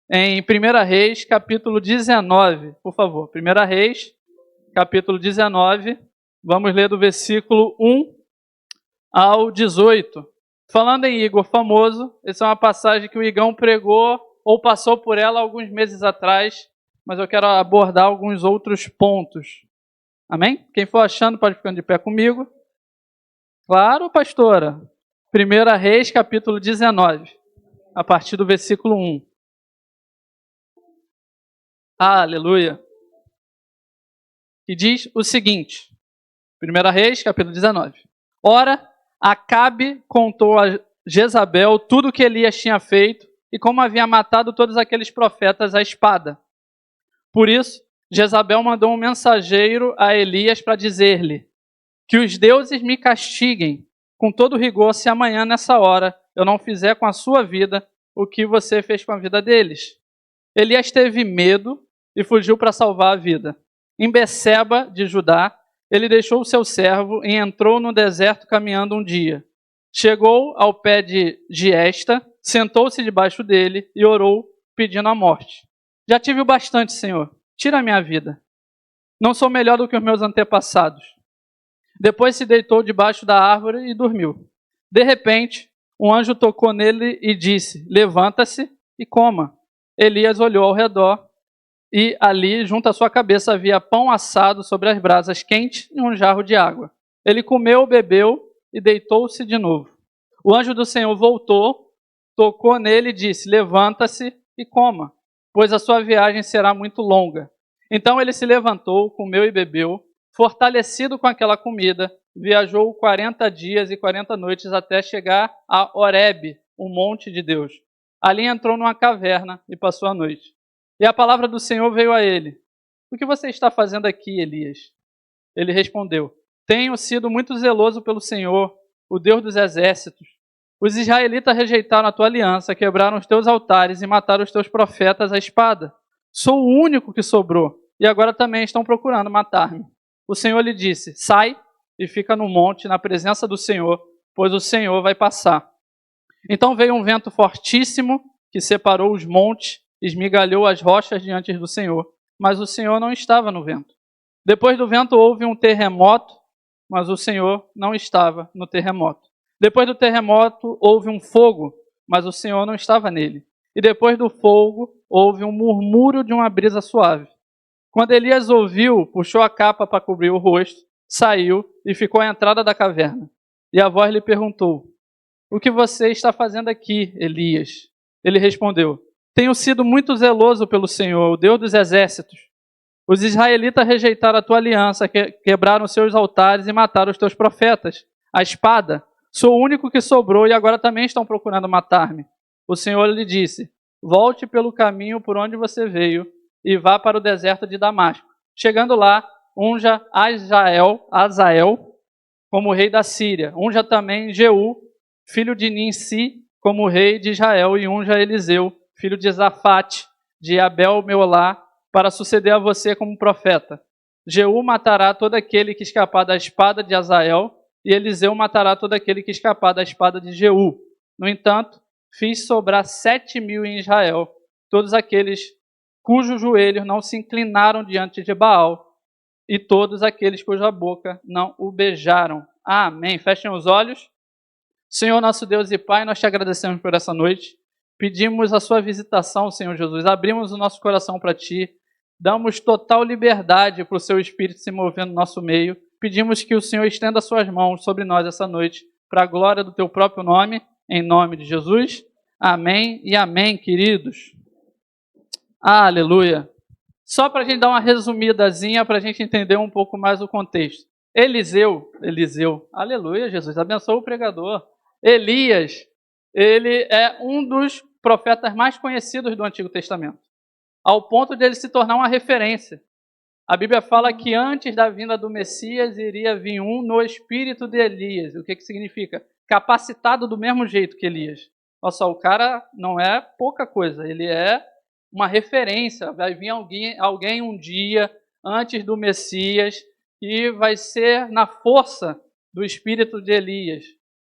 em 1 Reis, capítulo 19, por favor. 1 Reis, capítulo 19, vamos ler do versículo 1 ao 18. Falando em Igor famoso, essa é uma passagem que o Igão pregou ou passou por ela alguns meses atrás, mas eu quero abordar alguns outros pontos. Amém? Quem for achando pode ficar de pé comigo. Claro, pastora. 1 Reis, capítulo 19, a partir do versículo 1. Aleluia. E diz o seguinte, 1 Reis, capítulo 19. Ora, Acabe contou a Jezabel tudo o que Elias tinha feito e como havia matado todos aqueles profetas à espada. Por isso, Jezabel mandou um mensageiro a Elias para dizer-lhe: que os deuses me castiguem com todo rigor se amanhã, nessa hora, eu não fizer com a sua vida o que você fez com a vida deles. Elias teve medo e fugiu para salvar a vida. Em Beceba, de Judá, ele deixou o seu servo e entrou no deserto caminhando um dia. Chegou ao pé de Giesta, sentou-se debaixo dele e orou, pedindo a morte. Já tive o bastante, Senhor. Tira a minha vida. Não sou melhor do que os meus antepassados. Depois se deitou debaixo da árvore e dormiu. De repente, um anjo tocou nele e disse: levanta-se e coma. Elias olhou ao redor e ali, junto à sua cabeça, havia pão assado sobre as brasas quentes e um jarro de água. Ele comeu, bebeu e deitou-se de novo. O anjo do Senhor voltou, tocou nele e disse: levanta-se e coma, pois a sua viagem será muito longa. Então ele se levantou, comeu e bebeu. Fortalecido com aquela comida, viajou 40 dias e 40 noites até chegar a Horebe, o monte de Deus. Ali entrou numa caverna e passou a noite. E a palavra do Senhor veio a ele: o que você está fazendo aqui, Elias? Ele respondeu: tenho sido muito zeloso pelo Senhor, o Deus dos exércitos. Os israelitas rejeitaram a tua aliança, quebraram os teus altares e mataram os teus profetas à espada. Sou o único que sobrou, e agora também estão procurando matar-me. O Senhor lhe disse: sai e fica no monte, na presença do Senhor, pois o Senhor vai passar. Então veio um vento fortíssimo que separou os montes, esmigalhou as rochas diante do Senhor, mas o Senhor não estava no vento. Depois do vento houve um terremoto, mas o Senhor não estava no terremoto. Depois do terremoto houve um fogo, mas o Senhor não estava nele. E depois do fogo houve um murmúrio de uma brisa suave. Quando Elias ouviu, puxou a capa para cobrir o rosto, saiu e ficou à entrada da caverna. E a voz lhe perguntou: o que você está fazendo aqui, Elias? Ele respondeu: tenho sido muito zeloso pelo Senhor, o Deus dos exércitos. Os israelitas rejeitaram a tua aliança, quebraram seus altares e mataram os teus profetas. A espada, sou o único que sobrou e agora também estão procurando matar-me. O Senhor lhe disse: volte pelo caminho por onde você veio e vá para o deserto de Damasco. Chegando lá, unja Azael como rei da Síria. Unja também Jeú, filho de Ninsi, como rei de Israel, e unja Eliseu, filho de Zafate, de Abel-Meolá, para suceder a você como profeta. Jeú matará todo aquele que escapar da espada de Azael, e Eliseu matará todo aquele que escapar da espada de Jeú. No entanto, fiz sobrar 7.000 em Israel, todos aqueles cujos joelhos não se inclinaram diante de Baal, e todos aqueles cuja boca não o beijaram. Amém. Fechem os olhos. Senhor, nosso Deus e Pai, nós te agradecemos por essa noite. Pedimos a sua visitação, Senhor Jesus. Abrimos o nosso coração para ti. Damos total liberdade para o seu Espírito se mover no nosso meio. Pedimos que o Senhor estenda suas mãos sobre nós essa noite, para a glória do teu próprio nome, em nome de Jesus. Amém e amém, queridos. Aleluia. Só para a gente dar uma resumidazinha, para a gente entender um pouco mais o contexto. Eliseu, aleluia, Jesus, abençoa o pregador. Elias, ele é um dos profetas mais conhecidos do Antigo Testamento, ao ponto de ele se tornar uma referência. A Bíblia fala que antes da vinda do Messias iria vir um no espírito de Elias. O que significa? Capacitado do mesmo jeito que Elias. Olha só, o cara não é pouca coisa, ele é uma referência. Vai vir alguém um dia antes do Messias e vai ser na força do espírito de Elias.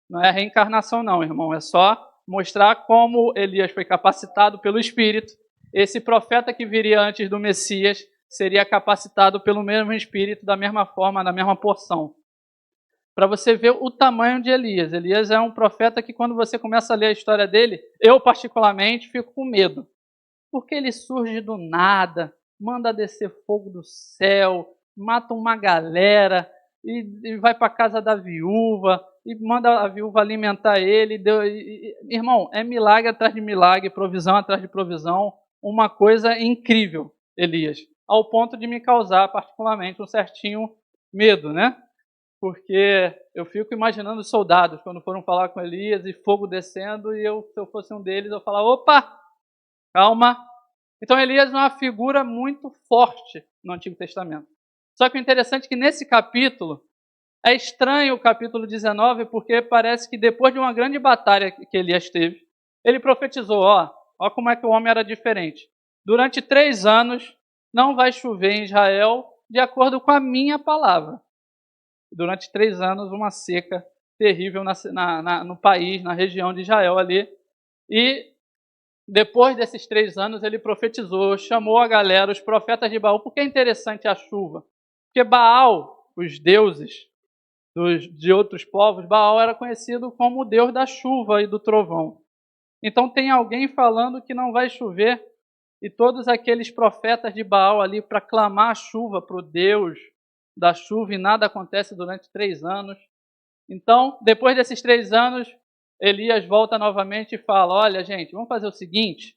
Não é reencarnação não, irmão, é só mostrar como Elias foi capacitado pelo Espírito esse profeta que viria antes do Messias seria capacitado pelo mesmo Espírito, da mesma forma, na mesma porção. Para você ver o tamanho de Elias. Elias é um profeta que, quando você começa a ler a história dele, eu particularmente fico com medo. Porque ele surge do nada, manda descer fogo do céu, mata uma galera e vai para a casa da viúva e manda a viúva alimentar ele. Irmão, é milagre atrás de milagre, provisão atrás de provisão, uma coisa incrível, Elias, ao ponto de me causar particularmente um certinho medo, né? Porque eu fico imaginando os soldados quando foram falar com Elias e fogo descendo, e se eu fosse um deles, eu falar: opa, calma. Então Elias é uma figura muito forte no Antigo Testamento. Só que o interessante é que nesse capítulo, é estranho o capítulo 19, porque parece que depois de uma grande batalha que Elias teve, ele profetizou: ó como é que o homem era diferente. Durante 3 anos não vai chover em Israel de acordo com a minha palavra. Durante 3 anos, uma seca terrível no país, na região de Israel ali. E depois desses 3 anos, ele profetizou, chamou a galera, os profetas de Baal. Por que é interessante a chuva? Porque Baal, os deuses de outros povos, Baal era conhecido como o deus da chuva e do trovão. Então tem alguém falando que não vai chover, e todos aqueles profetas de Baal ali para clamar a chuva para o Deus da chuva, e nada acontece durante 3 anos. Então, depois desses 3 anos, Elias volta novamente e fala: olha, gente, vamos fazer o seguinte,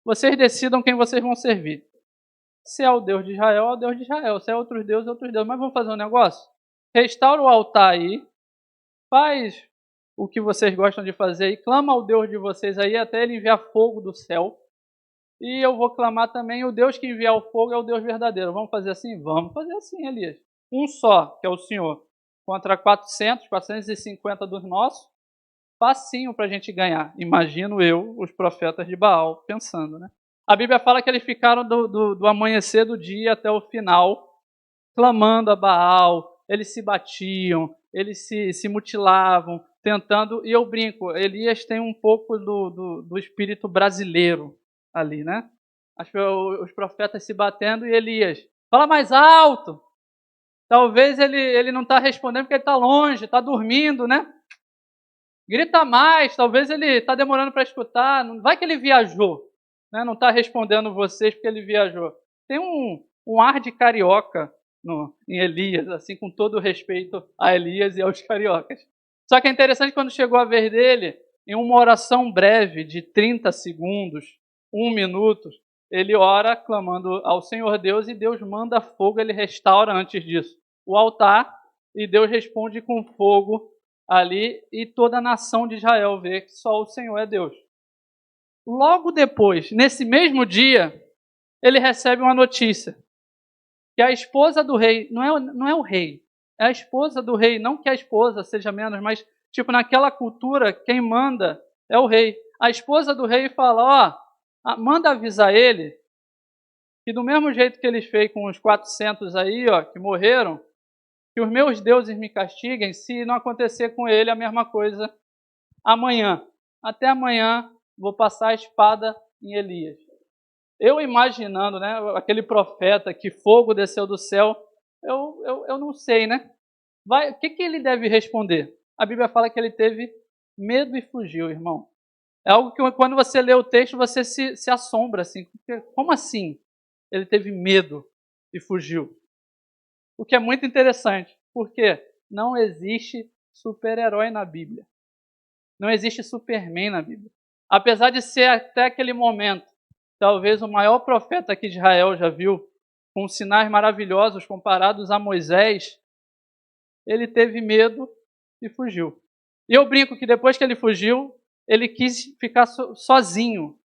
vocês decidam quem vocês vão servir. Se é o Deus de Israel, é o Deus de Israel. Se é outros deuses, mas vamos fazer um negócio? Restaura o altar aí, faz o que vocês gostam de fazer e clama ao Deus de vocês aí até ele enviar fogo do céu. E eu vou clamar também: o Deus que enviar o fogo é o Deus verdadeiro. Vamos fazer assim? Vamos fazer assim, Elias. Um só, que é o Senhor, contra 450 dos nossos, facinho para a gente ganhar. Imagino eu, os profetas de Baal, pensando, né? A Bíblia fala que eles ficaram do amanhecer do dia até o final, clamando a Baal, eles se batiam, eles se mutilavam, tentando, e eu brinco, Elias tem um pouco do espírito brasileiro ali, né? Acho que os profetas se batendo e Elias, fala mais alto! Talvez ele não está respondendo porque ele está longe, está dormindo, né? Grita mais, talvez ele está demorando para escutar, não vai que ele viajou, né? Não está respondendo vocês porque ele viajou. Tem um ar de carioca em Elias, assim, com todo o respeito a Elias e aos cariocas. Só que é interessante, quando chegou a vez dele, em uma oração breve de 30 segundos, 1 minuto, ele ora clamando ao Senhor Deus, e Deus manda fogo, ele restaura antes disso o altar, e Deus responde com fogo ali, e toda a nação de Israel vê que só o Senhor é Deus. Logo depois, nesse mesmo dia, ele recebe uma notícia, que a esposa do rei, não é o rei, é a esposa do rei, não que a esposa seja menos, mas tipo, naquela cultura, quem manda é o rei. A esposa do rei fala: manda avisar ele, que do mesmo jeito que ele fez com os 400 aí, que morreram, que os meus deuses me castiguem se não acontecer com ele a mesma coisa amanhã. Até amanhã vou passar a espada em Elias. Eu imaginando, né, aquele profeta que fogo desceu do céu, eu não sei, né? O que ele deve responder? A Bíblia fala que ele teve medo e fugiu, irmão. É algo que, quando você lê o texto, você se assombra, assim. Como assim ele teve medo e fugiu? O que é muito interessante, porque não existe super-herói na Bíblia. Não existe Superman na Bíblia. Apesar de ser até aquele momento, talvez o maior profeta que Israel já viu, com sinais maravilhosos comparados a Moisés, ele teve medo e fugiu. E eu brinco que depois que ele fugiu, ele quis ficar sozinho,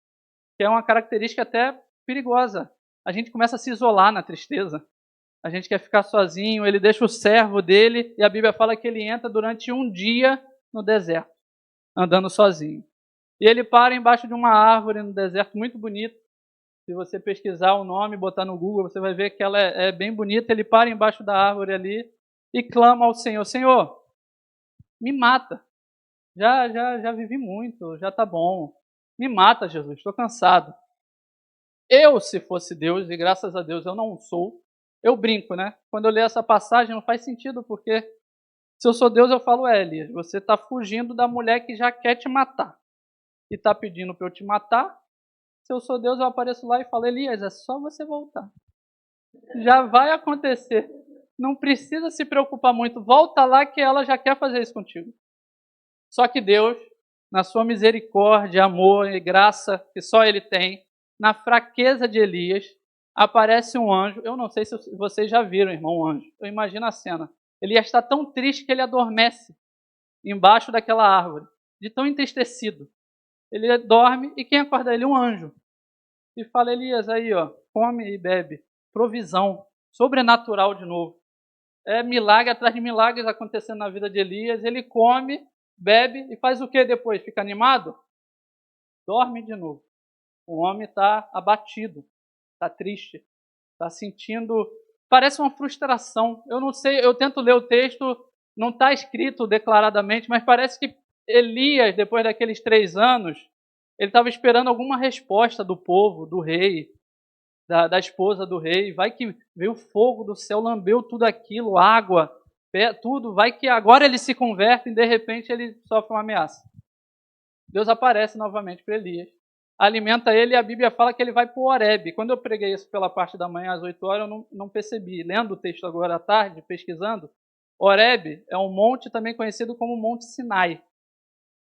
que é uma característica até perigosa. A gente começa a se isolar na tristeza. A gente quer ficar sozinho, ele deixa o servo dele, e a Bíblia fala que ele entra durante 1 dia no deserto, andando sozinho. E ele para embaixo de uma árvore no deserto, muito bonito. Se você pesquisar o nome, botar no Google, você vai ver que ela é bem bonita. Ele para embaixo da árvore ali e clama ao Senhor: Senhor, me mata. Já vivi muito, já está bom. Me mata, Jesus, estou cansado. Eu, se fosse Deus, e graças a Deus eu não sou, eu brinco, né? Quando eu leio essa passagem não faz sentido, porque se eu sou Deus eu falo, Elias, você está fugindo da mulher que já quer te matar e está pedindo para eu te matar. Se eu sou Deus eu apareço lá e falo, Elias, é só você voltar. Já vai acontecer. Não precisa se preocupar muito. Volta lá que ela já quer fazer isso contigo. Só que Deus, na sua misericórdia, amor e graça que só Ele tem, na fraqueza de Elias, aparece um anjo. Eu não sei se vocês já viram, irmão, um anjo. Eu imagino a cena. Elias está tão triste que ele adormece embaixo daquela árvore, de tão entristecido. Ele dorme e quem acorda ele? Um anjo. E fala, Elias, aí, ó, come e bebe. Provisão, sobrenatural de novo. É milagre atrás de milagres acontecendo na vida de Elias. Ele come, bebe e faz o que depois? Fica animado? Dorme de novo. O homem está abatido, está triste, está sentindo... Parece uma frustração. Eu não sei, eu tento ler o texto, não está escrito declaradamente, mas parece que Elias, depois daqueles 3 anos, ele estava esperando alguma resposta do povo, do rei, da esposa do rei. Vai que veio fogo do céu, lambeu tudo aquilo, água, tudo. Vai que agora ele se converte e de repente ele sofre uma ameaça. Deus aparece novamente para Elias, alimenta ele e a Bíblia fala que ele vai para o Horebe. Quando eu preguei isso pela parte da manhã às 8 horas, eu não percebi. Lendo o texto agora à tarde, pesquisando, Horebe é um monte também conhecido como Monte Sinai.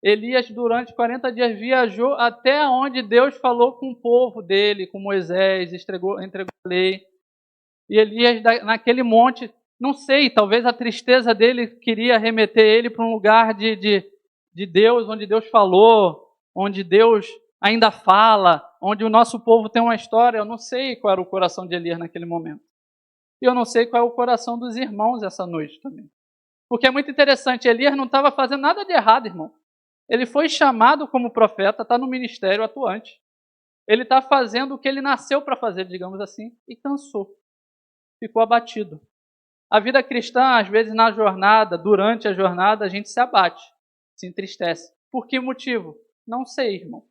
Elias, durante 40 dias, viajou até onde Deus falou com o povo dele, com Moisés, entregou a lei. E Elias, naquele monte, não sei, talvez a tristeza dele queria remeter ele para um lugar de Deus, onde Deus falou, onde Deus ainda fala, onde o nosso povo tem uma história. Eu não sei qual era o coração de Elias naquele momento. E eu não sei qual é o coração dos irmãos essa noite também. Porque é muito interessante, Elias não estava fazendo nada de errado, irmão. Ele foi chamado como profeta, está no ministério atuante. Ele está fazendo o que ele nasceu para fazer, digamos assim, e cansou. Ficou abatido. A vida cristã, às vezes na jornada, durante a jornada, a gente se abate, se entristece. Por que motivo? Não sei, irmão.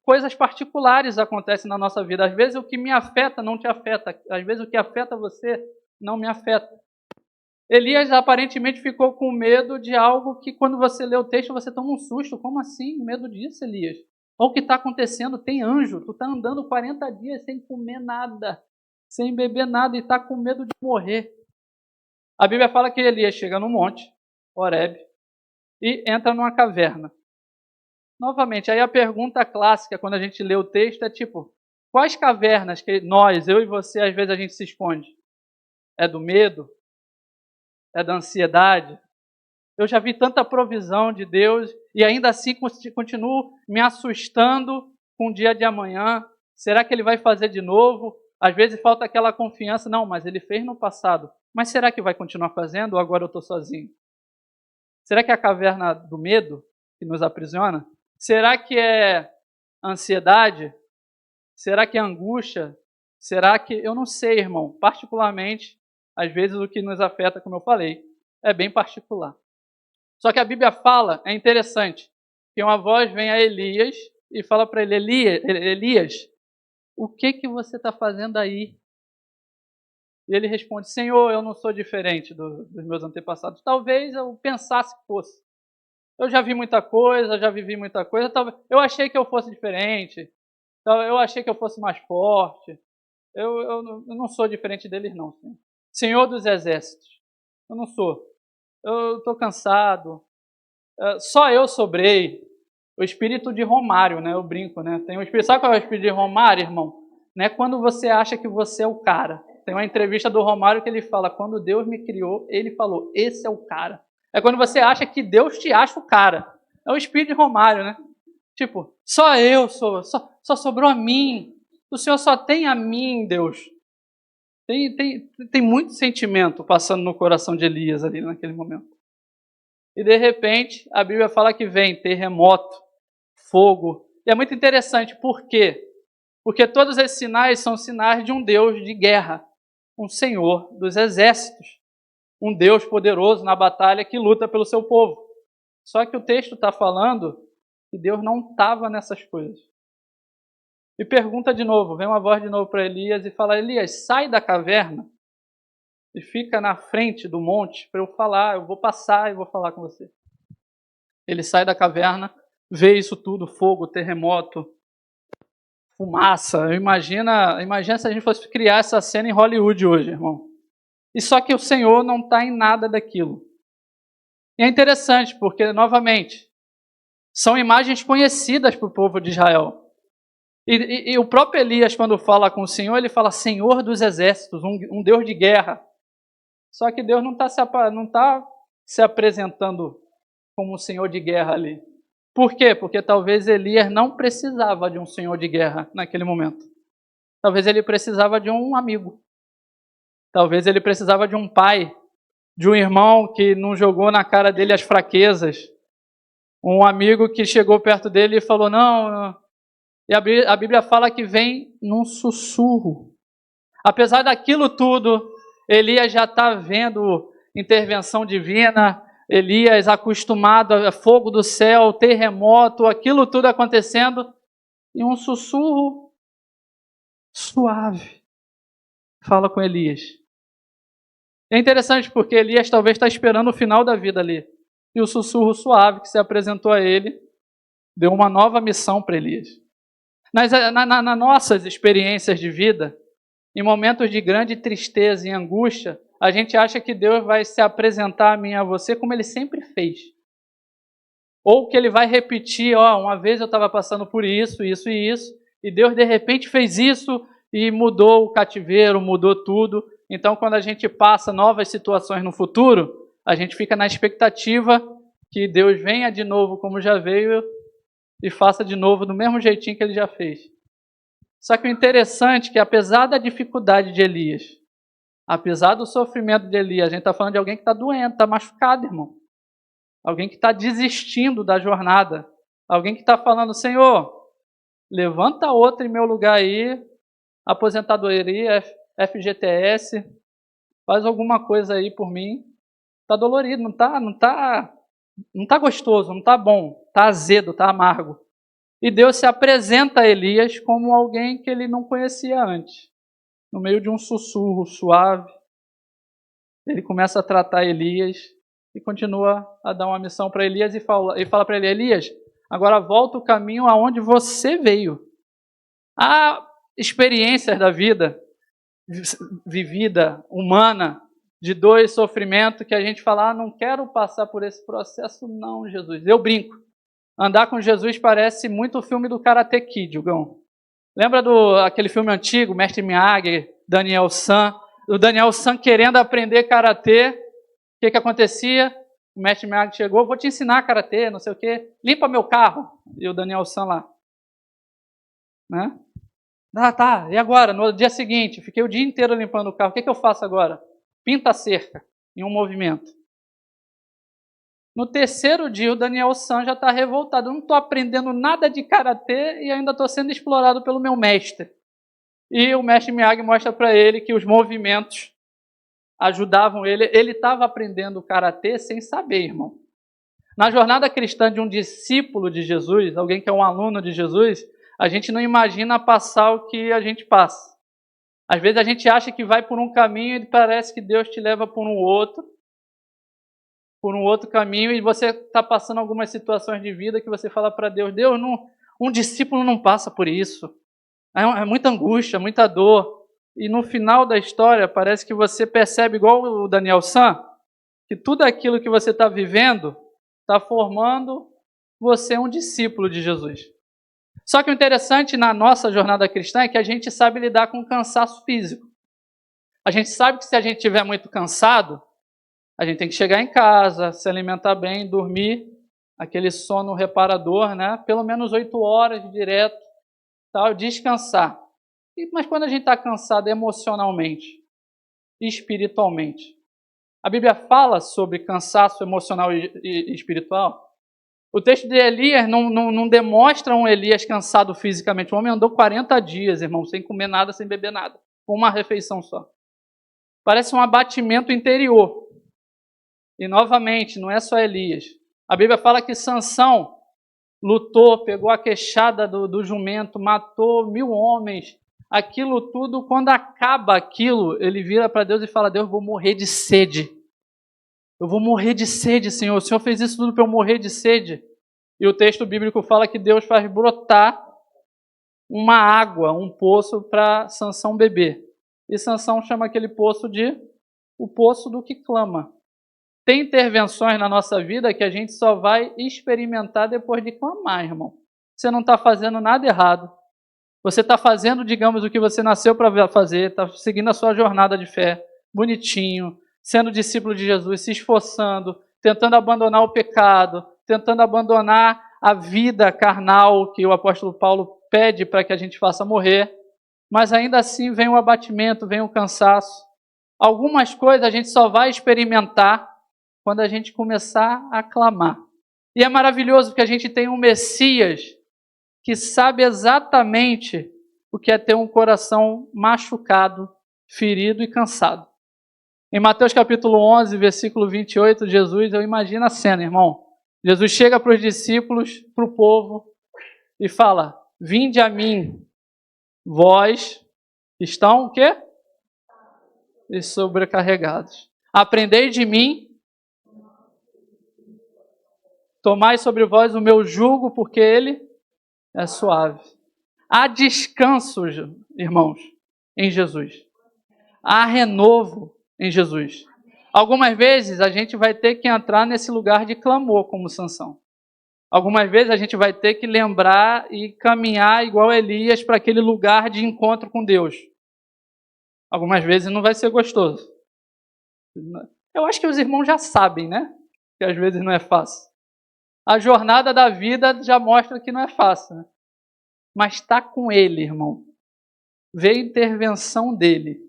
Coisas particulares acontecem na nossa vida. Às vezes o que me afeta não te afeta. Às vezes o que afeta você não me afeta. Elias aparentemente ficou com medo de algo que, quando você lê o texto, você toma um susto. Como assim? Medo disso, Elias? Olha o que está acontecendo. Tem anjo. Tu está andando 40 dias sem comer nada, sem beber nada e está com medo de morrer. A Bíblia fala que Elias chega no monte, Horebe, e entra numa caverna. Novamente, aí a pergunta clássica, quando a gente lê o texto, é tipo, quais cavernas que nós, eu e você, às vezes a gente se esconde? É do medo? É da ansiedade? Eu já vi tanta provisão de Deus e ainda assim continuo me assustando com o dia de amanhã. Será que Ele vai fazer de novo? Às vezes falta aquela confiança. Não, mas Ele fez no passado. Mas será que vai continuar fazendo ou agora eu estou sozinho? Será que é a caverna do medo que nos aprisiona? Será que é ansiedade? Será que é angústia? Será que... Eu não sei, irmão. Particularmente, às vezes o que nos afeta, como eu falei, é bem particular. Só que a Bíblia fala, é interessante, que uma voz vem a Elias e fala para ele, Elias, o que você está fazendo aí? E ele responde, Senhor, eu não sou diferente dos meus antepassados. Talvez eu pensasse que fosse. Eu já vi muita coisa, já vivi muita coisa. Eu achei que eu fosse diferente. Eu achei que eu fosse mais forte. Eu não sou diferente deles, não. Senhor. Senhor dos exércitos. Eu não sou. Eu estou cansado. Só eu sobrei. O espírito de Romário, né? Eu brinco, né? Tem um espírito. Sabe qual é o espírito de Romário, irmão? Não é quando você acha que você é o cara. Tem uma entrevista do Romário que ele fala: quando Deus me criou, ele falou: esse é o cara. É quando você acha que Deus te acha o cara. É o espírito de Romário, né? Tipo, só eu sou, só sobrou a mim. O Senhor só tem a mim, Deus. Tem muito sentimento passando no coração de Elias ali naquele momento. E de repente, a Bíblia fala que vem terremoto, fogo. E é muito interessante, por quê? Porque todos esses sinais são sinais de um Deus de guerra, um Senhor dos exércitos, um Deus poderoso na batalha que luta pelo seu povo. Só que o texto está falando que Deus não estava nessas coisas. e pergunta de novo, vem uma voz de novo para Elias e fala, Elias, sai da caverna e fica na frente do monte para eu falar, eu vou passar e vou falar com você. Ele sai da caverna, vê isso tudo, fogo, terremoto, fumaça. Imagina se a gente fosse criar essa cena em Hollywood hoje, irmão. E só que o Senhor não está em nada daquilo. E é interessante, porque, novamente, são imagens conhecidas para o povo de Israel. E o próprio Elias, quando fala com o Senhor, ele fala Senhor dos exércitos, um Deus de guerra. Só que Deus não está se apresentando como um Senhor de guerra ali. Por quê? Porque talvez Elias não precisava de um Senhor de guerra naquele momento. Talvez ele precisava de um amigo. Talvez ele precisava de um pai, de um irmão que não jogou na cara dele as fraquezas. Um amigo que chegou perto dele e falou, não. E a Bíblia fala que vem num sussurro. Apesar daquilo tudo, Elias já está vendo intervenção divina, Elias acostumado a fogo do céu, terremoto, aquilo tudo acontecendo, e um sussurro suave fala com Elias. É interessante porque Elias talvez está esperando o final da vida ali. E o sussurro suave que se apresentou a ele deu uma nova missão para Elias. Nas nossas experiências de vida, em momentos de grande tristeza e angústia, a gente acha que Deus vai se apresentar a mim e a você como Ele sempre fez. Ou que Ele vai repetir, uma vez eu estava passando por isso, isso e isso, e Deus de repente fez isso e mudou o cativeiro, mudou tudo. Então, quando a gente passa novas situações no futuro, a gente fica na expectativa que Deus venha de novo como já veio e faça de novo do mesmo jeitinho que Ele já fez. Só que o interessante é que, apesar da dificuldade de Elias, apesar do sofrimento de Elias, a gente está falando de alguém que está doente, está machucado, irmão. Alguém que está desistindo da jornada. Alguém que está falando, Senhor, levanta outro em meu lugar aí, aposentadoria, FGTS, faz alguma coisa aí por mim. Está dolorido, não tá gostoso, não está bom, está azedo, está amargo. E Deus se apresenta a Elias como alguém que ele não conhecia antes. No meio de um sussurro suave, ele começa a tratar Elias e continua a dar uma missão para Elias e fala para ele, Elias, agora volta o caminho aonde você veio. Há experiências da vida vivida, humana, de dor e sofrimento que a gente fala, não quero passar por esse processo não, Jesus. Eu brinco. Andar com Jesus parece muito o filme do Karate Kid, Hugão. Lembra aquele filme antigo, Mestre Miyagi, Daniel San? O Daniel San querendo aprender Karatê. O que acontecia? O Mestre Miyagi chegou, vou te ensinar Karatê, não sei o quê. Limpa meu carro. E o Daniel San lá. Né? Tá. E agora? No dia seguinte, fiquei o dia inteiro limpando o carro. O que eu faço agora? Pinta a cerca em um movimento. No terceiro dia, o Daniel San já está revoltado. Eu não estou aprendendo nada de karatê e ainda estou sendo explorado pelo meu mestre. E o mestre Miyagi mostra para ele que os movimentos ajudavam ele. Ele estava aprendendo karatê sem saber, irmão. Na jornada cristã de um discípulo de Jesus, alguém que é um aluno de Jesus, a gente não imagina passar o que a gente passa. Às vezes a gente acha que vai por um caminho e parece que Deus te leva por um outro caminho, e você está passando algumas situações de vida que você fala para Deus, um discípulo não passa por isso. É muita angústia, muita dor. E no final da história, parece que você percebe, igual o Daniel San, que tudo aquilo que você está vivendo está formando você um discípulo de Jesus. Só que o interessante na nossa jornada cristã é que a gente sabe lidar com o cansaço físico. A gente sabe que se a gente estiver muito cansado, a gente tem que chegar em casa, se alimentar bem, dormir, aquele sono reparador, né? Pelo menos 8 horas direto, tal, descansar. Mas quando a gente está cansado emocionalmente e espiritualmente, a Bíblia fala sobre cansaço emocional e espiritual. O texto de Elias não demonstra um Elias cansado fisicamente. O homem andou 40 dias, irmão, sem comer nada, sem beber nada, com uma refeição só. Parece um abatimento interior. E novamente, não é só Elias. A Bíblia fala que Sansão, lutou, pegou a queixada do jumento, matou 1000 homens. Aquilo tudo, quando acaba aquilo, ele vira para Deus e fala: Deus, eu vou morrer de sede. Eu vou morrer de sede, Senhor. O Senhor fez isso tudo para eu morrer de sede. E o texto bíblico fala que Deus faz brotar uma água, um poço para Sansão beber. E Sansão chama aquele poço de o poço do que clama. Tem intervenções na nossa vida que a gente só vai experimentar depois de clamar, irmão. Você não está fazendo nada errado. Você está fazendo, digamos, o que você nasceu para fazer, está seguindo a sua jornada de fé, bonitinho, sendo discípulo de Jesus, se esforçando, tentando abandonar o pecado, tentando abandonar a vida carnal que o apóstolo Paulo pede para que a gente faça morrer, mas ainda assim vem o abatimento, vem o cansaço. Algumas coisas a gente só vai experimentar quando a gente começar a clamar. E é maravilhoso porque a gente tem um Messias que sabe exatamente o que é ter um coração machucado, ferido e cansado. Em Mateus capítulo 11, versículo 28, Jesus, eu imagino a cena, irmão. Jesus chega para os discípulos, para o povo, e fala: vinde a mim, vós que estão o quê? E sobrecarregados. Aprendei de mim, tomai sobre vós o meu jugo, porque ele é suave. Há descanso, irmãos, em Jesus. Há renovo em Jesus. Algumas vezes a gente vai ter que entrar nesse lugar de clamor, como Sansão. Algumas vezes a gente vai ter que lembrar e caminhar igual Elias para aquele lugar de encontro com Deus. Algumas vezes não vai ser gostoso. Eu acho que os irmãos já sabem, né? Que às vezes não é fácil. A jornada da vida já mostra que não é fácil, né? Mas está com Ele, irmão. Vê a intervenção dEle.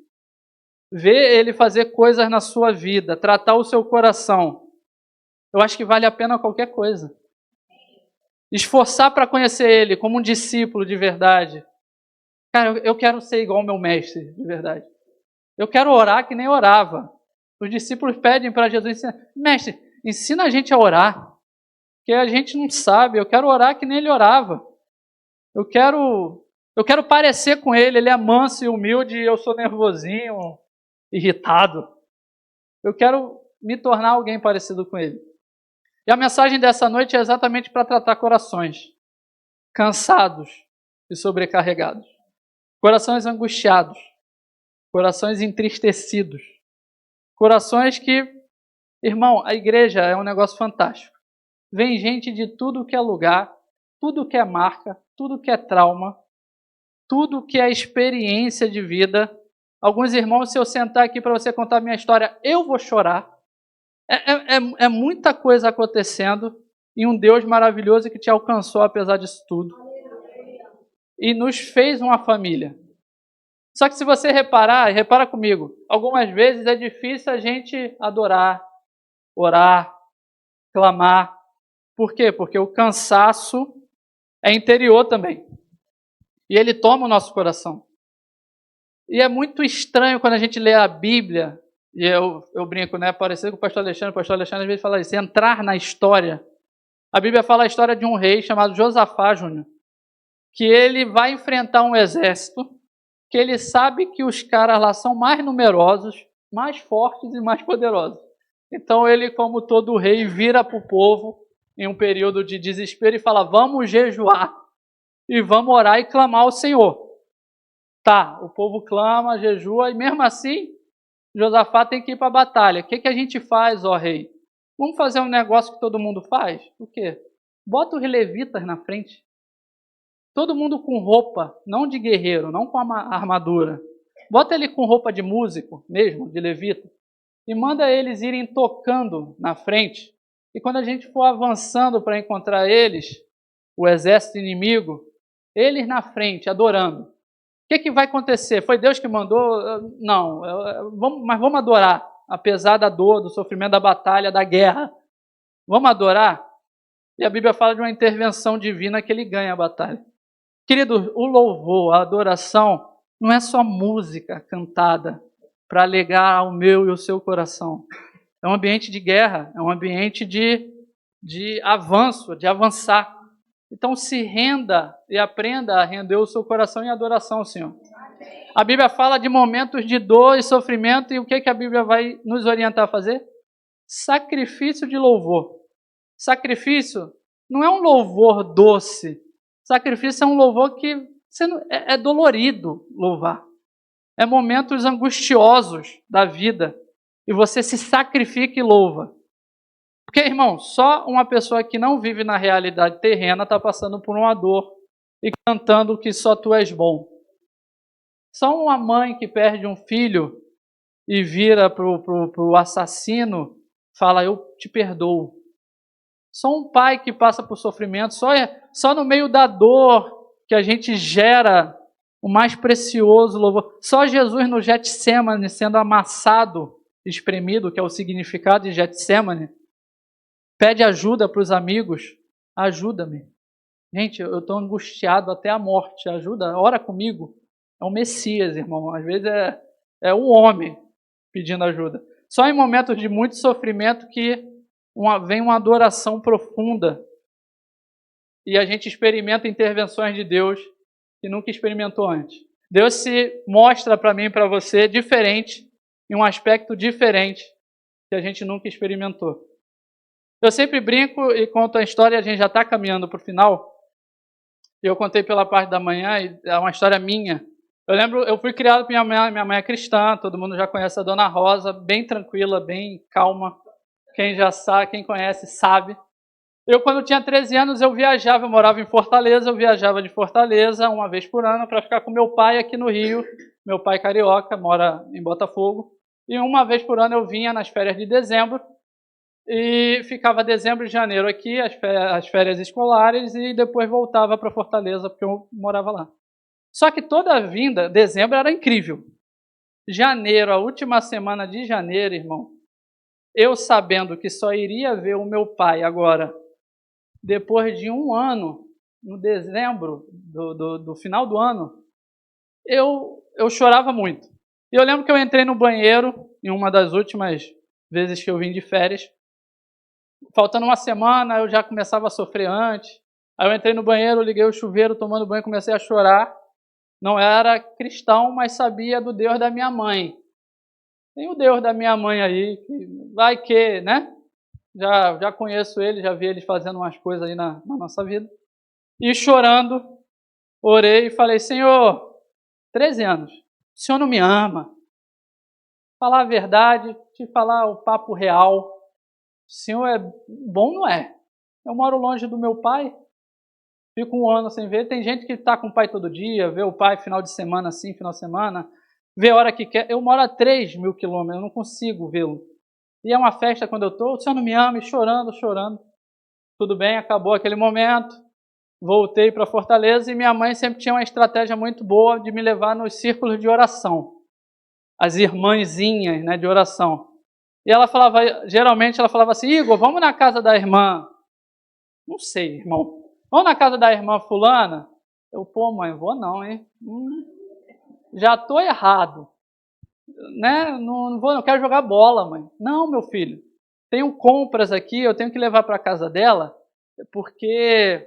Vê Ele fazer coisas na sua vida, tratar o seu coração. Eu acho que vale a pena qualquer coisa. Esforçar para conhecer Ele como um discípulo de verdade. Cara, eu quero ser igual ao meu mestre, de verdade. Eu quero orar que nem orava. Os discípulos pedem para Jesus, mestre, ensina a gente a orar. Porque a gente não sabe, eu quero orar que nem ele orava. Eu quero parecer com ele é manso e humilde e eu sou nervosinho, irritado. Eu quero me tornar alguém parecido com ele. E a mensagem dessa noite é exatamente para tratar corações cansados e sobrecarregados. Corações angustiados. Corações entristecidos. Corações que, irmão, a igreja é um negócio fantástico. Vem gente de tudo que é lugar, tudo que é marca, tudo que é trauma, tudo que é experiência de vida. Alguns irmãos, se eu sentar aqui para você contar a minha história, eu vou chorar. É muita coisa acontecendo e um Deus maravilhoso que te alcançou apesar disso tudo. E nos fez uma família. Só que se você reparar, e repara comigo, algumas vezes é difícil a gente adorar, orar, clamar. Por quê? Porque o cansaço é interior também. E ele toma o nosso coração. E é muito estranho quando a gente lê a Bíblia, e eu brinco, né? Parecido com o pastor Alexandre às vezes fala isso, entrar na história. A Bíblia fala a história de um rei chamado Josafá Júnior, que ele vai enfrentar um exército, que ele sabe que os caras lá são mais numerosos, mais fortes e mais poderosos. Então ele, como todo rei, vira para o povo em um período de desespero e fala: vamos jejuar e vamos orar e clamar ao Senhor. Tá, o povo clama, jejua e mesmo assim Josafá tem que ir para a batalha. O que a gente faz, ó rei? Vamos fazer um negócio que todo mundo faz? O quê? Bota os levitas na frente. Todo mundo com roupa, não de guerreiro, não com armadura. Bota ele com roupa de músico mesmo, de levita. E manda eles irem tocando na frente. E quando a gente for avançando para encontrar eles, o exército inimigo, eles na frente, adorando. O que vai acontecer? Foi Deus que mandou? Não, mas vamos adorar, apesar da dor, do sofrimento, da batalha, da guerra. Vamos adorar? E a Bíblia fala de uma intervenção divina que ele ganha a batalha. Querido, o louvor, a adoração, não é só música cantada para alegar o meu e o seu coração. É um ambiente de guerra, é um ambiente de avanço, de avançar. Então se renda e aprenda a render o seu coração em adoração ao Senhor. A Bíblia fala de momentos de dor e sofrimento, e o que a Bíblia vai nos orientar a fazer? Sacrifício de louvor. Sacrifício não é um louvor doce. Sacrifício é um louvor que é dolorido louvar. É momentos angustiosos da vida, e você se sacrifica e louva. Porque, irmão, só uma pessoa que não vive na realidade terrena está passando por uma dor e cantando que só tu és bom. Só uma mãe que perde um filho e vira pro assassino, fala, eu te perdoo. Só um pai que passa por sofrimento, só no meio da dor que a gente gera o mais precioso louvor. Só Jesus no Getsemane sendo amassado, espremido, que é o significado de Getsemane, pede ajuda para os amigos, ajuda-me. Gente, eu estou angustiado até a morte, ajuda, ora comigo. É o Messias, irmão, às vezes é um homem pedindo ajuda. Só em momentos de muito sofrimento que vem uma adoração profunda e a gente experimenta intervenções de Deus que nunca experimentou antes. Deus se mostra para mim e para você diferente, em um aspecto diferente que a gente nunca experimentou. Eu sempre brinco e conto a história, a gente já está caminhando para o final. Eu contei pela parte da manhã, e é uma história minha. Eu lembro, eu fui criado por minha mãe é cristã, todo mundo já conhece a Dona Rosa, bem tranquila, bem calma. Quem já sabe, quem conhece, sabe. Eu, quando tinha 13 anos, eu viajava, eu morava em Fortaleza, eu viajava de Fortaleza uma vez por ano para ficar com meu pai aqui no Rio. Meu pai carioca, mora em Botafogo. E uma vez por ano eu vinha nas férias de dezembro e ficava dezembro e janeiro aqui, as férias escolares, e depois voltava para Fortaleza, porque eu morava lá. Só que toda a vinda, dezembro era incrível. Janeiro, a última semana de janeiro, irmão, eu sabendo que só iria ver o meu pai agora, depois de um ano, no dezembro, do final do ano, eu chorava muito. E eu lembro que eu entrei no banheiro, em uma das últimas vezes que eu vim de férias, faltando uma semana, eu já começava a sofrer antes. Aí eu entrei no banheiro, liguei o chuveiro, tomando banho, comecei a chorar. Não era cristão, mas sabia do Deus da minha mãe. Tem o Deus da minha mãe aí, que vai que, né? Já conheço ele, já vi ele fazendo umas coisas aí na nossa vida. E chorando, orei e falei, Senhor, 13 anos, o Senhor não me ama. Falar a verdade, te falar o papo real. O Senhor é bom, não é? Eu moro longe do meu pai, fico um ano sem ver. Tem gente que está com o pai todo dia, vê o pai final de semana assim, final de semana, vê a hora que quer. Eu moro a 3.000 quilômetros, eu não consigo vê-lo. E é uma festa quando eu estou, o Senhor não me ama, e chorando. Tudo bem, acabou aquele momento, voltei para Fortaleza e minha mãe sempre tinha uma estratégia muito boa de me levar nos círculos de oração. As irmãzinhas, né, de oração. E ela falava, geralmente ela falava assim, Igor, vamos na casa da irmã. Não sei, irmão. Vamos na casa da irmã fulana? Eu, pô, mãe, vou não, hein? Já estou errado. Né? Não vou, não quero jogar bola, mãe. Não, meu filho. Tenho compras aqui, eu tenho que levar para casa dela, porque,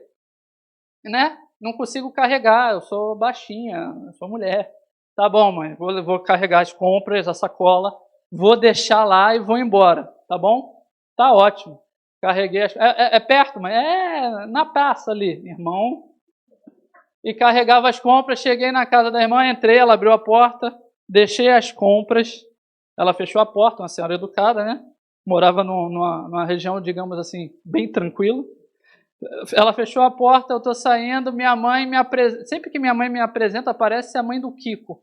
né? Não consigo carregar, eu sou baixinha, eu sou mulher. Tá bom, mãe, vou carregar as compras, a sacola, vou deixar lá e vou embora, tá bom? Tá ótimo. Carreguei é perto, mas é na praça ali, irmão. E carregava as compras, cheguei na casa da irmã, entrei, ela abriu a porta, deixei as compras, ela fechou a porta, uma senhora educada, né? Morava numa região, digamos assim, bem tranquila. Ela fechou a porta, eu estou saindo, minha mãe me apresenta. Sempre que minha mãe me apresenta, aparece a mãe do Kiko.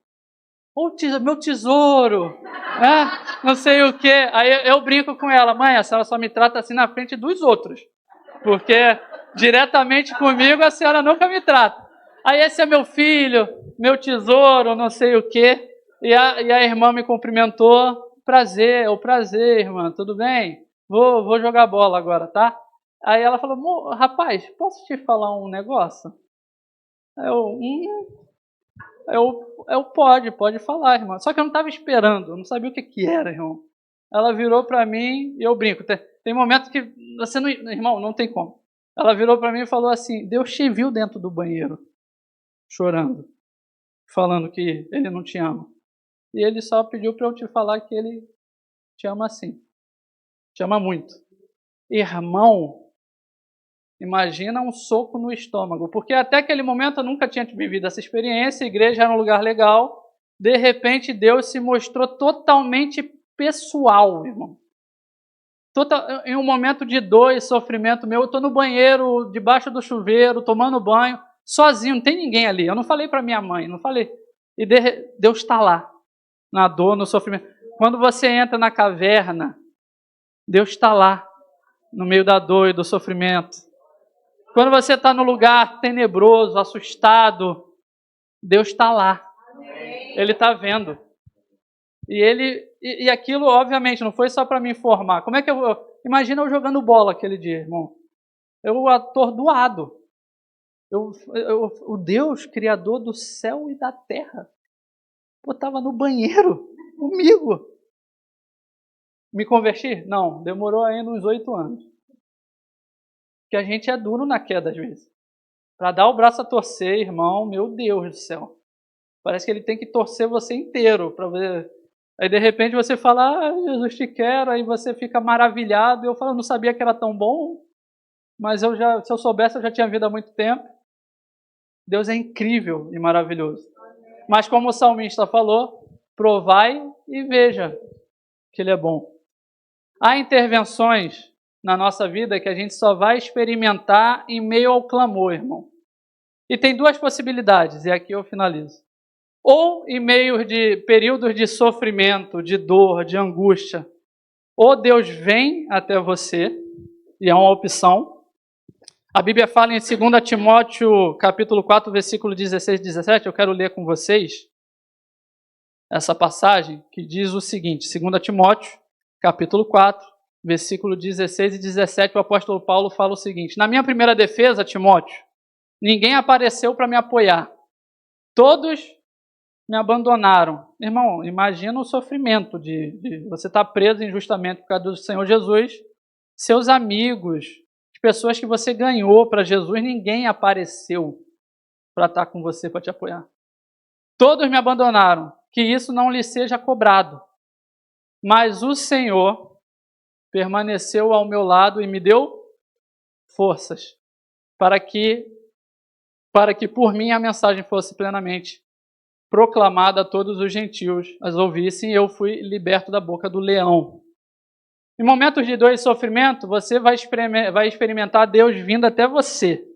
Meu tesouro! Não sei o quê. Aí eu brinco com ela, mãe, a senhora só me trata assim na frente dos outros. Porque diretamente comigo a senhora nunca me trata. Aí esse é meu filho, meu tesouro, não sei o quê. E a irmã me cumprimentou. Prazer, irmã, tudo bem? Vou jogar bola agora, tá? Aí ela falou, rapaz, posso te falar um negócio? Pode falar, irmão. Só que eu não estava esperando, eu não sabia o que era, irmão. Ela virou para mim e eu brinco. Tem momentos que você não, irmão, não tem como. Ela virou para mim e falou assim: Deus te viu dentro do banheiro, chorando, falando que Ele não te ama. E Ele só pediu para eu te falar que Ele te ama assim, te ama muito. Irmão, imagina um soco no estômago, porque até aquele momento eu nunca tinha vivido essa experiência, a igreja era um lugar legal, de repente Deus se mostrou totalmente pessoal, irmão. Em um momento de dor e sofrimento meu, eu estou no banheiro, debaixo do chuveiro, tomando banho, sozinho, não tem ninguém ali. Eu não falei para minha mãe, não falei. E Deus está lá, na dor, no sofrimento. Quando você entra na caverna, Deus está lá, no meio da dor e do sofrimento. Quando você está no lugar tenebroso, assustado, Deus está lá. Ele está vendo. E aquilo, obviamente, não foi só para me informar. Como é que imagina eu jogando bola aquele dia, irmão. Eu atordoado. O Deus, Criador do céu e da terra, estava no banheiro comigo. Me converti? Não, demorou ainda uns 8 anos. Porque a gente é duro na queda às vezes. Para dar o braço a torcer, irmão, meu Deus do céu. Parece que ele tem que torcer você inteiro para ver. Aí de repente você fala, Jesus te quero, aí você fica maravilhado. Eu falo, não sabia que era tão bom, mas se eu soubesse, eu já tinha vindo há muito tempo. Deus é incrível e maravilhoso. Mas como o salmista falou, provai e veja que Ele é bom. Há intervenções na nossa vida que a gente só vai experimentar em meio ao clamor, irmão. E tem 2 possibilidades, e aqui eu finalizo. Ou em meio de períodos de sofrimento, de dor, de angústia, ou Deus vem até você, e é uma opção. A Bíblia fala em 2 Timóteo, capítulo 4, versículo 16 e 17, eu quero ler com vocês essa passagem, que diz o seguinte, 2 Timóteo, capítulo 4, versículo 16 e 17, o apóstolo Paulo fala o seguinte: na minha primeira defesa, Timóteo, ninguém apareceu para me apoiar. Todos me abandonaram. Irmão, imagina o sofrimento de você estar preso injustamente por causa do Senhor Jesus. Seus amigos, as pessoas que você ganhou para Jesus, ninguém apareceu para estar com você, para te apoiar. Todos me abandonaram, que isso não lhe seja cobrado. Mas o Senhor permaneceu ao meu lado e me deu forças para que por mim a mensagem fosse plenamente proclamada a todos os gentios, as ouvissem, e eu fui liberto da boca do leão. Em momentos de dor e sofrimento, você vai experimentar Deus vindo até você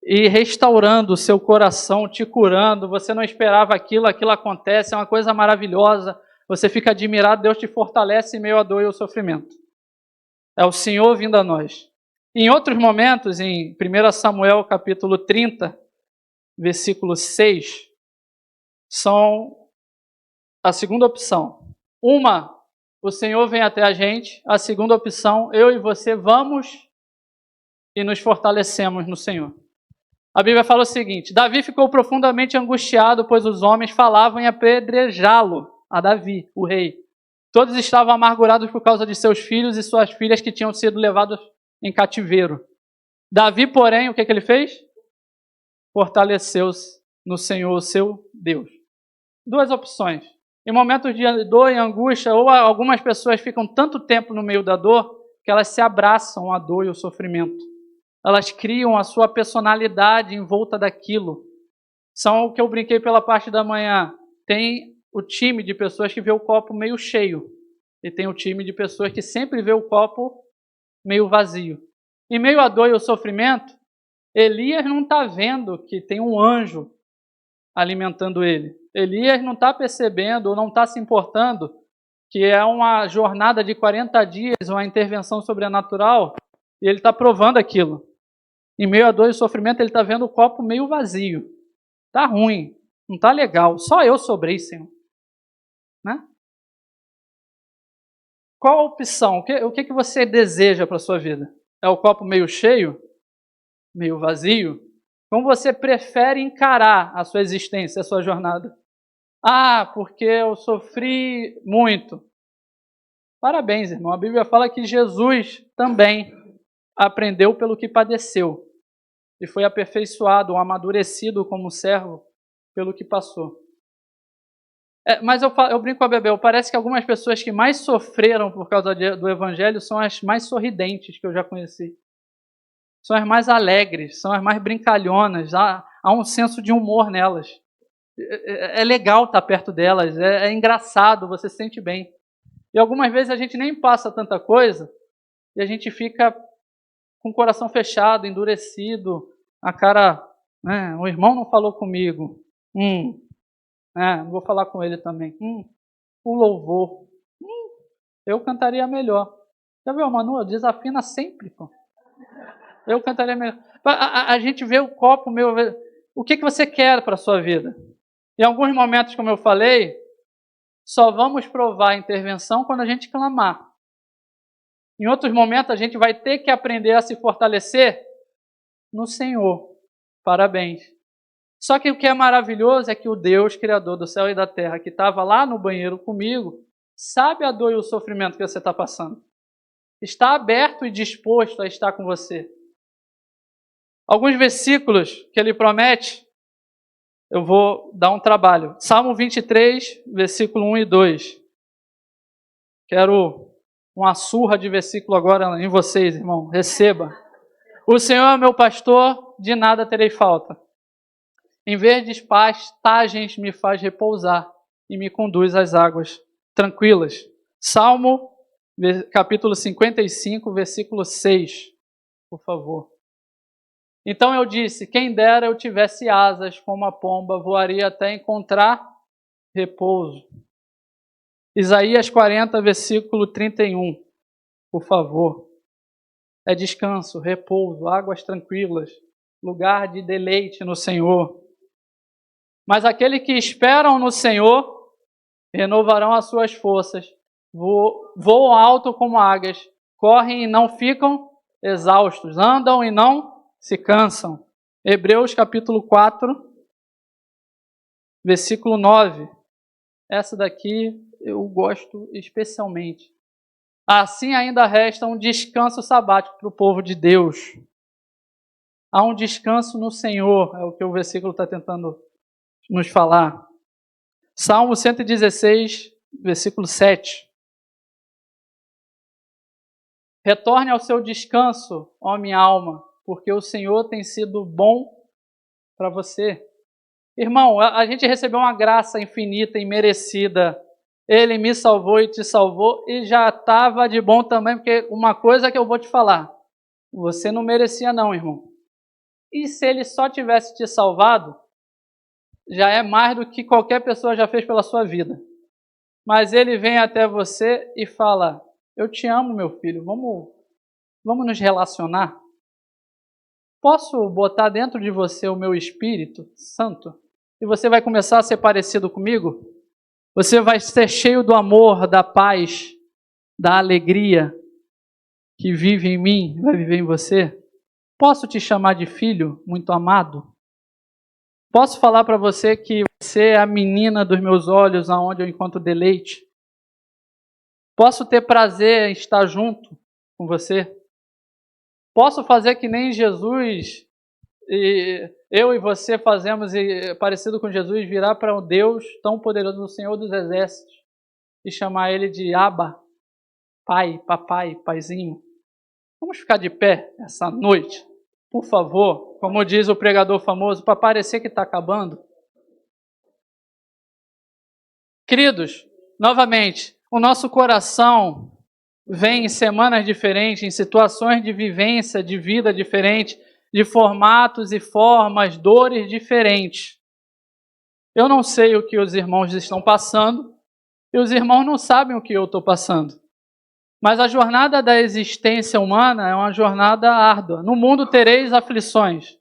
e restaurando o seu coração, te curando. Você não esperava aquilo acontece, é uma coisa maravilhosa. Você fica admirado, Deus te fortalece em meio à dor e ao sofrimento. É o Senhor vindo a nós. Em outros momentos, em 1 Samuel capítulo 30, versículo 6, são a segunda opção. Uma, o Senhor vem até a gente. A segunda opção, eu e você vamos e nos fortalecemos no Senhor. A Bíblia fala o seguinte: Davi ficou profundamente angustiado, pois os homens falavam em apedrejá-lo, a Davi, o rei. Todos estavam amargurados por causa de seus filhos e suas filhas que tinham sido levados em cativeiro. Davi, porém, o que ele fez? Fortaleceu-se no Senhor, seu Deus. 2 opções. Em momentos de dor e angústia, ou algumas pessoas ficam tanto tempo no meio da dor que elas se abraçam à dor e ao sofrimento. Elas criam a sua personalidade em volta daquilo. São o que eu brinquei pela parte da manhã. Tem o time de pessoas que vê o copo meio cheio. E tem o time de pessoas que sempre vê o copo meio vazio. Em meio à dor e ao sofrimento, Elias não está vendo que tem um anjo alimentando ele. Elias não está percebendo ou não está se importando que é uma jornada de 40 dias, uma intervenção sobrenatural, e ele está provando aquilo. Em meio à dor e sofrimento, ele está vendo o copo meio vazio. Está ruim, não está legal. Só eu sobrei, Senhor. Né? Qual a opção? O que você deseja para a sua vida? É o copo meio cheio? Meio vazio? Como você prefere encarar a sua existência, a sua jornada? Ah, porque eu sofri muito. Parabéns, irmão. A Bíblia fala que Jesus também. aprendeu pelo que padeceu, e foi aperfeiçoado ou amadurecido como servo pelo que passou. Mas eu brinco com a Bebel, parece que algumas pessoas que mais sofreram por causa do Evangelho são as mais sorridentes que eu já conheci. São as mais alegres, são as mais brincalhonas, há um senso de humor nelas. É legal estar perto delas, é engraçado, você se sente bem. E algumas vezes a gente nem passa tanta coisa e a gente fica com o coração fechado, endurecido, a cara, né, o irmão não falou comigo, não vou falar com ele também. O louvor, eu cantaria melhor. Já viu, Manu? Desafina sempre, pô. Eu cantaria melhor. A gente vê o copo meu, o que você quer para a sua vida? Em alguns momentos, como eu falei, só vamos provar a intervenção quando a gente clamar. Em outros momentos, a gente vai ter que aprender a se fortalecer no Senhor. Parabéns. Só que o que é maravilhoso é que o Deus, Criador do céu e da terra, que estava lá no banheiro comigo, sabe a dor e o sofrimento que você está passando. Está aberto e disposto a estar com você. Alguns versículos que ele promete, eu vou dar um trabalho. Salmo 23, versículo 1 e 2. Quero uma surra de versículo agora em vocês, irmão. Receba. O Senhor é meu pastor, de nada terei falta. Em verdes pastagens me faz repousar e me conduz às águas tranquilas. Salmo, capítulo 55, versículo 6, por favor. Então eu disse, quem dera eu tivesse asas como a pomba, voaria até encontrar repouso. Isaías 40, versículo 31, por favor. É descanso, repouso, águas tranquilas, lugar de deleite no Senhor. Mas aqueles que esperam no Senhor renovarão as suas forças, voam alto como águias, correm e não ficam exaustos, andam e não se cansam. Hebreus capítulo 4, versículo 9. Essa daqui eu gosto especialmente. Assim ainda resta um descanso sabático para o povo de Deus. Há um descanso no Senhor, é o que o versículo está tentando nos falar. Salmo 116, versículo 7. Retorne ao seu descanso, ó minha alma, porque o Senhor tem sido bom para você. Irmão, a gente recebeu uma graça infinita e merecida. Ele me salvou e te salvou e já estava de bom também, porque uma coisa que eu vou te falar, você não merecia não, irmão. E se ele só tivesse te salvado, já é mais do que qualquer pessoa já fez pela sua vida. Mas ele vem até você e fala, eu te amo, meu filho, vamos nos relacionar? Posso botar dentro de você o meu Espírito Santo? E você vai começar a ser parecido comigo? Você vai ser cheio do amor, da paz, da alegria que vive em mim, vai viver em você? Posso te chamar de filho muito amado? Posso falar para você que você é a menina dos meus olhos, aonde eu encontro deleite? Posso ter prazer em estar junto com você? Posso fazer que nem Jesus, e eu e você fazemos, parecido com Jesus, virar para um Deus tão poderoso, o Senhor dos Exércitos, e chamar ele de Abba, pai, papai, paizinho? Vamos ficar de pé essa noite, por favor, como diz o pregador famoso, para parecer que está acabando. Queridos, novamente, o nosso coração vem em semanas diferentes, em situações de vivência, de vida diferente, de formatos e formas, dores diferentes. Eu não sei o que os irmãos estão passando, e os irmãos não sabem o que eu estou passando. Mas a jornada da existência humana é uma jornada árdua. No mundo tereis aflições,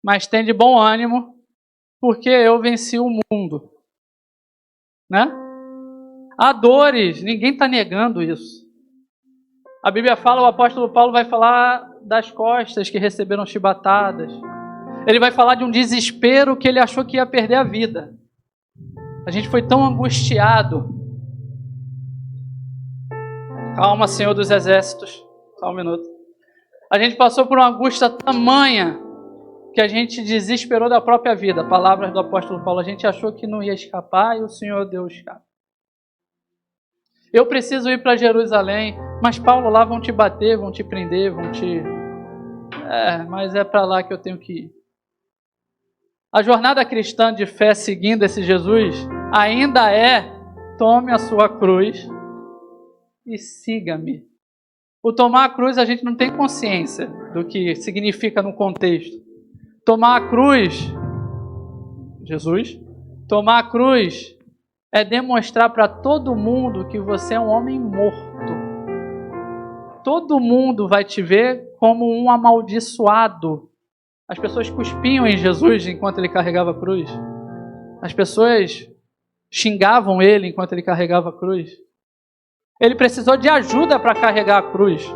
mas tende bom ânimo, porque eu venci o mundo. Né? Há dores, ninguém está negando isso. A Bíblia fala, o apóstolo Paulo vai falar das costas que receberam chibatadas. Ele vai falar de um desespero que ele achou que ia perder a vida. A gente foi tão angustiado. Calma, Senhor dos Exércitos. Só um minuto. A gente passou por uma angústia tamanha que a gente desesperou da própria vida. Palavras do apóstolo Paulo. A gente achou que não ia escapar e o Senhor deu escape. Eu preciso ir para Jerusalém, mas Paulo, lá vão te bater, vão te prender, vão te... mas é para lá que eu tenho que ir. A jornada cristã de fé seguindo esse Jesus ainda é: tome a sua cruz e siga-me. O tomar a cruz a gente não tem consciência do que significa no contexto. Tomar a cruz, Jesus, tomar a cruz é demonstrar para todo mundo que você é um homem morto. Todo mundo vai te ver como um amaldiçoado. As pessoas cuspiam em Jesus enquanto ele carregava a cruz. As pessoas xingavam ele enquanto ele carregava a cruz. Ele precisou de ajuda para carregar a cruz.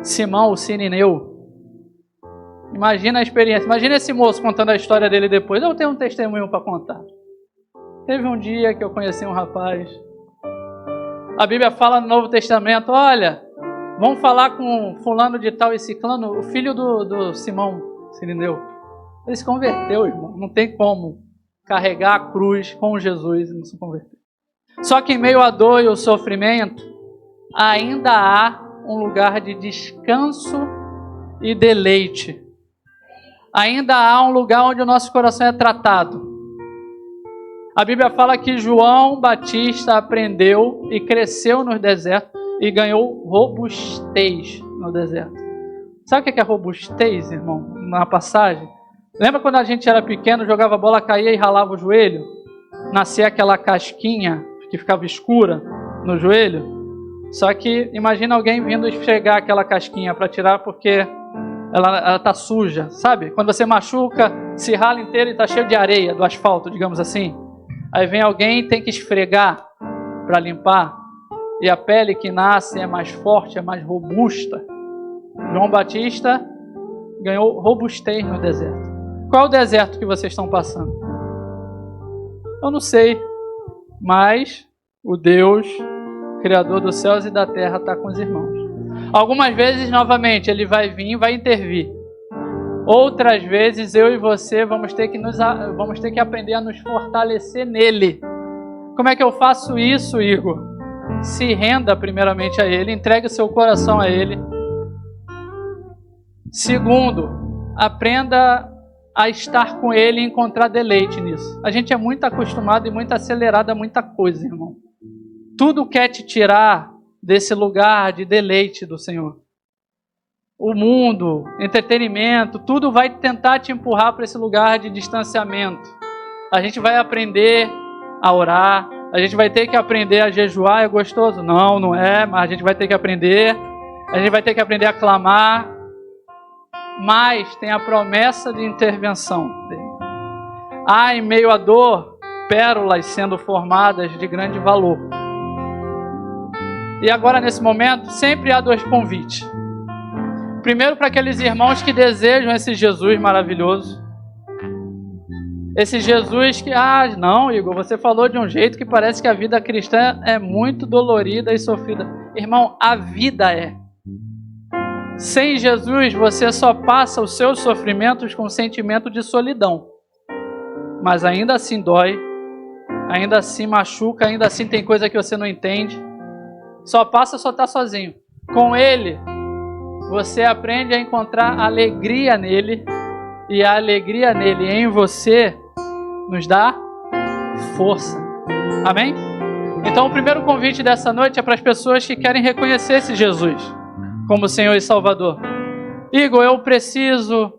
Simão, o sirineu. Imagina a experiência. Imagina esse moço contando a história dele depois. Eu tenho um testemunho para contar. Teve um dia que eu conheci um rapaz. A Bíblia fala no Novo Testamento: olha, vamos falar com fulano de tal e ciclano, o filho do Simão, sirineu. Ele se converteu, irmão. Não tem como carregar a cruz com Jesus e não se converter. Só que em meio à dor e ao sofrimento, ainda há um lugar de descanso e deleite. Ainda há um lugar onde o nosso coração é tratado. A Bíblia fala que João Batista aprendeu e cresceu no deserto e ganhou robustez no deserto. Sabe o que é robustez, irmão? Na passagem. Lembra quando a gente era pequeno, jogava bola, caía e ralava o joelho? Nascia aquela casquinha que ficava escura no joelho. Só que imagina alguém vindo esfregar aquela casquinha para tirar porque ela está suja, sabe? Quando você machuca, se rala inteiro e está cheio de areia do asfalto, digamos assim. Aí vem alguém e tem que esfregar para limpar. E a pele que nasce é mais forte, é mais robusta. João Batista ganhou robustez no deserto. Qual é o deserto que vocês estão passando? Eu não sei, mas o Deus, Criador dos céus e da terra, está com os irmãos. Algumas vezes, novamente, Ele vai vir e vai intervir. Outras vezes, eu e você vamos ter que aprender a nos fortalecer nele. Como é que eu faço isso, Igor? Se renda primeiramente a Ele, entregue o seu coração a Ele. Segundo, aprenda a estar com Ele e encontrar deleite nisso. A gente é muito acostumado e muito acelerado a muita coisa, irmão. Tudo quer te tirar desse lugar de deleite do Senhor. O mundo, entretenimento, tudo vai tentar te empurrar para esse lugar de distanciamento. A gente vai aprender a orar, a gente vai ter que aprender a jejuar. É gostoso? Não, não é, mas a gente vai ter que aprender. A gente vai ter que aprender a clamar. Mas tem a promessa de intervenção dele. Há em meio à dor pérolas sendo formadas de grande valor. E agora nesse momento sempre há dois convites. Primeiro, para aqueles irmãos que desejam esse Jesus maravilhoso. Esse Jesus que, não, Igor, você falou de um jeito que parece que a vida cristã é muito dolorida e sofrida. Irmão, a vida é. Sem Jesus, você só passa os seus sofrimentos com sentimento de solidão. Mas ainda assim dói, ainda assim machuca, ainda assim tem coisa que você não entende. Só está sozinho. Com Ele, você aprende a encontrar alegria nele, e a alegria nele em você nos dá força. Amém? Então o primeiro convite dessa noite é para as pessoas que querem reconhecer esse Jesus como Senhor e Salvador. Igor, eu preciso,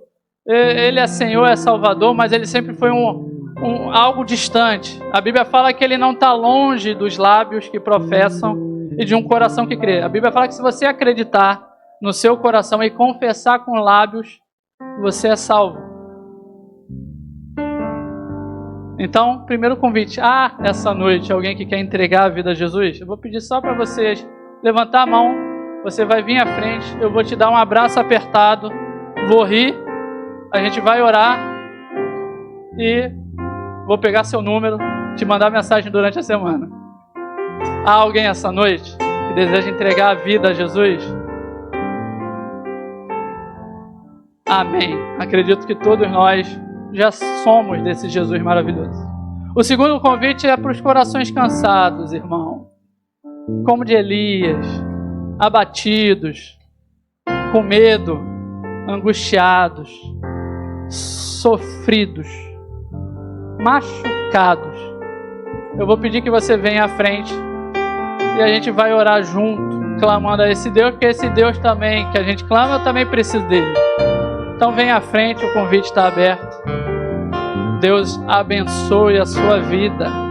Ele é Senhor, é Salvador, mas Ele sempre foi algo distante. A Bíblia fala que Ele não está longe dos lábios que professam e de um coração que crê. A Bíblia fala que se você acreditar no seu coração e confessar com lábios, você é salvo. Então, primeiro convite. Essa noite, alguém que quer entregar a vida a Jesus? Eu vou pedir só para vocês levantar a mão. Você vai vir à frente. Eu vou te dar um abraço apertado. Vou rir. A gente vai orar. E vou pegar seu número, te mandar mensagem durante a semana. Há alguém essa noite que deseja entregar a vida a Jesus? Amém. Acredito que todos nós já somos desse Jesus maravilhoso. O segundo convite é para os corações cansados, irmão. Como de Elias, abatidos, com medo, angustiados, sofridos, machucados. Eu vou pedir que você venha à frente e a gente vai orar junto, clamando a esse Deus, porque esse Deus também que a gente clama, eu também preciso dele. Então venha à frente, o convite está aberto. Deus abençoe a sua vida.